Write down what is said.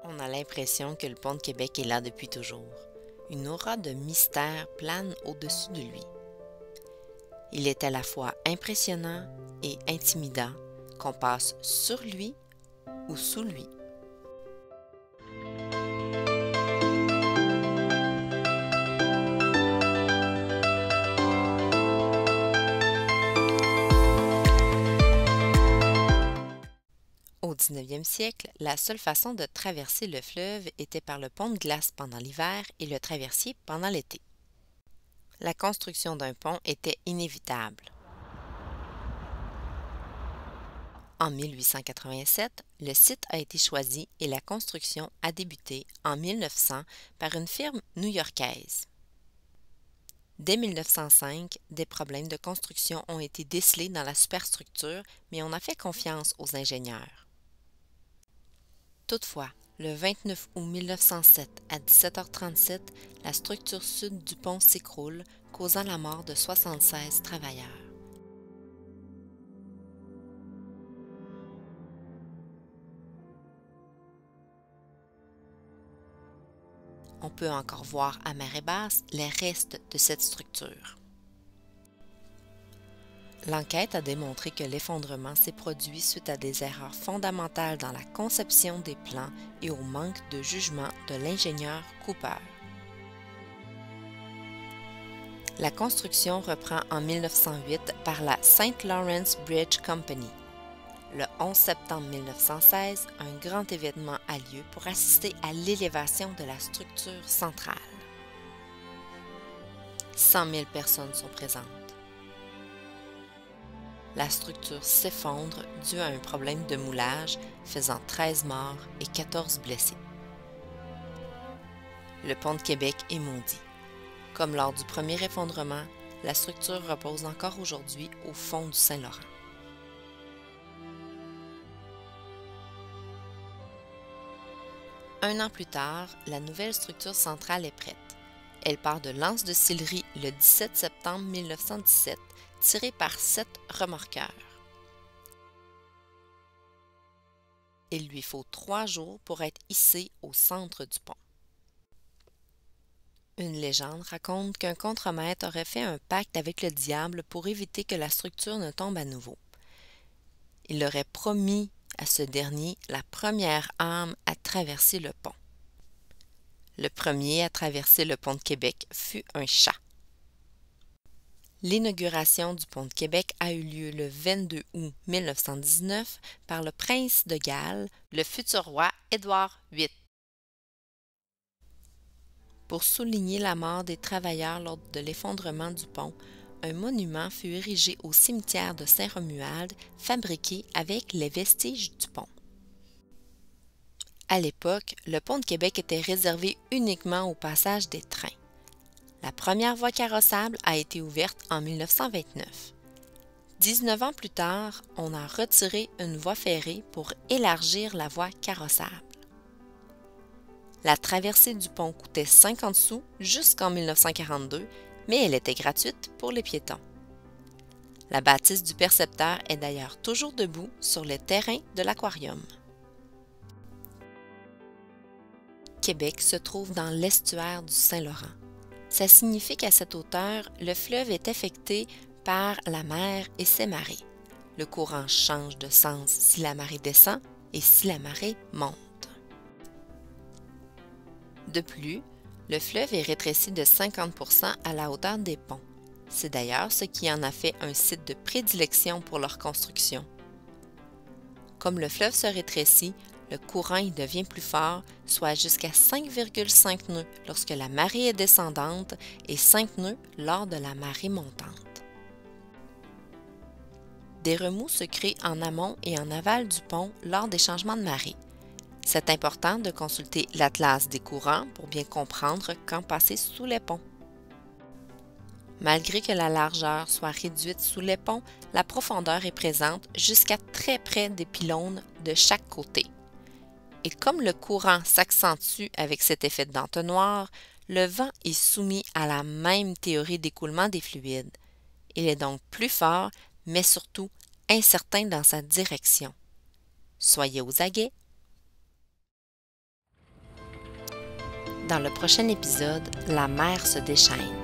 On a l'impression que le pont de Québec est là depuis toujours. Une aura de mystère plane au-dessus de lui. Il est à la fois impressionnant et intimidant, qu'on passe sur lui ou sous lui. Au 19e siècle, la seule façon de traverser le fleuve était par le pont de glace pendant l'hiver et le traversier pendant l'été. La construction d'un pont était inévitable. En 1887, le site a été choisi et la construction a débuté en 1900 par une firme new-yorkaise. Dès 1905, des problèmes de construction ont été décelés dans la superstructure, mais on a fait confiance aux ingénieurs. Toutefois, le 29 août 1907 à 17h37, la structure sud du pont s'écroule, causant la mort de 76 travailleurs. On peut encore voir à marée basse les restes de cette structure. L'enquête a démontré que l'effondrement s'est produit suite à des erreurs fondamentales dans la conception des plans et au manque de jugement de l'ingénieur Cooper. La construction reprend en 1908 par la St. Lawrence Bridge Company. Le 11 septembre 1916, un grand événement a lieu pour assister à l'élévation de la structure centrale. 100 000 personnes sont présentes. La structure s'effondre dû à un problème de moulage, faisant 13 morts et 14 blessés. Le pont de Québec est maudit. Comme lors du premier effondrement, la structure repose encore aujourd'hui au fond du Saint-Laurent. Un an plus tard, la nouvelle structure centrale est prête. Elle part de l'Anse de Sillery le 17 septembre 1917, tirée par 7 remorqueurs. Il lui faut 3 jours pour être hissée au centre du pont. Une légende raconte qu'un contremaître aurait fait un pacte avec le diable pour éviter que la structure ne tombe à nouveau. Il aurait promis à ce dernier la première âme à traverser le pont. Le premier à traverser le pont de Québec fut un chat. L'inauguration du pont de Québec a eu lieu le 22 août 1919 par le prince de Galles, le futur roi Édouard VIII. Pour souligner la mort des travailleurs lors de l'effondrement du pont, un monument fut érigé au cimetière de Saint-Romuald, fabriqué avec les vestiges du pont. À l'époque, le pont de Québec était réservé uniquement au passage des trains. La première voie carrossable a été ouverte en 1929. 19 ans plus tard, on a retiré une voie ferrée pour élargir la voie carrossable. La traversée du pont coûtait 50 sous jusqu'en 1942, mais elle était gratuite pour les piétons. La bâtisse du percepteur est d'ailleurs toujours debout sur les terrains de l'aquarium. Québec se trouve dans l'estuaire du Saint-Laurent. Ça signifie qu'à cette hauteur, le fleuve est affecté par la mer et ses marées. Le courant change de sens si la marée descend et si la marée monte. De plus, le fleuve est rétréci de 50% à la hauteur des ponts. C'est d'ailleurs ce qui en a fait un site de prédilection pour leur construction. Comme le fleuve se rétrécit, le courant y devient plus fort, soit jusqu'à 5,5 nœuds lorsque la marée est descendante et 5 nœuds lors de la marée montante. Des remous se créent en amont et en aval du pont lors des changements de marée. C'est important de consulter l'atlas des courants pour bien comprendre quand passer sous les ponts. Malgré que la largeur soit réduite sous les ponts, la profondeur est présente jusqu'à très près des pylônes de chaque côté. Et comme le courant s'accentue avec cet effet d'entonnoir, le vent est soumis à la même théorie d'écoulement des fluides. Il est donc plus fort, mais surtout incertain dans sa direction. Soyez aux aguets. Dans le prochain épisode, la mer se déchaîne.